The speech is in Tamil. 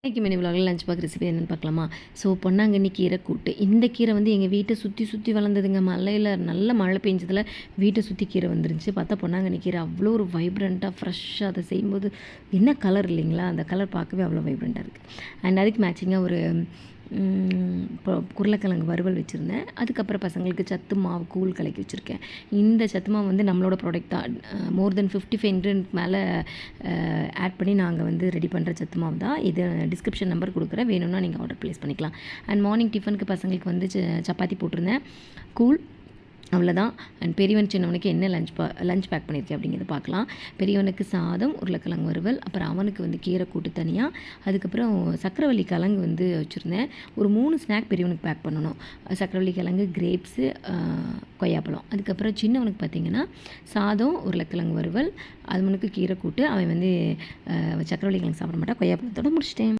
இன்றைக்கி மினி விலாகில் லஞ்ச் பாக்ஸ் ரெசிபி என்னென்னு பார்க்கலாமா? ஸோ பொன்னாங்கண்ணி கீரை கூட்டு. இந்த கீரை வந்து எங்கள் வீட்டை சுற்றி சுற்றி வளர்ந்ததுங்க. மழையில் நல்ல மழை பெஞ்சதில் வீட்டை சுற்றி கீரை வந்துருந்துச்சு. பார்த்தா பொன்னாங்கண்ணி கீரை அவ்வளோ ஒரு வைப்ரண்ட்டாக ஃப்ரெஷ்ஷாக அதை செய்யும்போது என்ன கலர் இல்லைங்களா? அந்த கலர் பார்க்கவே அவ்வளோ வைப்ரண்ட்டாக இருக்குது. அண்ட் அதுக்கு மேட்சிங்காக ஒரு இப்போ உருளைக்கிழங்கு வறுவல் வச்சுருந்தேன். அதுக்கப்புறம் பசங்களுக்கு சத்து மாவு கூழ் கலக்கி வச்சுருக்கேன். இந்த சத்து மாவு வந்து நம்மளோட ப்ராடக்ட் தான். மோர் தென் 55 இன்க்ரீடியன்ட் மேலே ஆட் பண்ணி நாங்கள் வந்து ரெடி பண்ணுற சத்து மாவு தான். இது டிஸ்கிரிப்ஷன் நம்பர் கொடுக்குறேன், வேணும்னா நீங்கள் ஆர்டர் ப்ளேஸ் பண்ணிக்கலாம். அண்ட் மார்னிங் டிஃபனுக்கு பசங்களுக்கு வந்து சப்பாத்தி போட்டிருந்தேன், கூழ், அவ்வளோதான். அண்ட் பெரியவன் சின்னவனுக்கு என்ன லஞ்ச் பேக் பண்ணியிருக்கேன் அப்படிங்கிறத பார்க்கலாம். பெரியவனுக்கு சாதம், உருளைக்கிழங்கு வறுவல், அப்புறம் அவனுக்கு வந்து கீரை கூட்டு தனியாக, அதுக்கப்புறம் சக்கரவள்ளி கிழங்கு வந்து வச்சுருந்தேன். ஒரு 3 ஸ்நாக் பெரியவனுக்கு பேக் பண்ணணும். சக்கரவள்ளி கிழங்கு, கிரேப்ஸு, கொய்யாப்பழம். அதுக்கப்புறம் சின்னவனுக்கு பார்த்திங்கன்னா சாதம், உருளைக்கிழங்கு வறுவல், அவனுக்கு கீரை கூட்டு. அவன் வந்து சக்கரவள்ளி கிழங்கு சாப்பிட மாட்டான். கொய்யாப்பழத்தோடு முடிச்சிட்டேன்.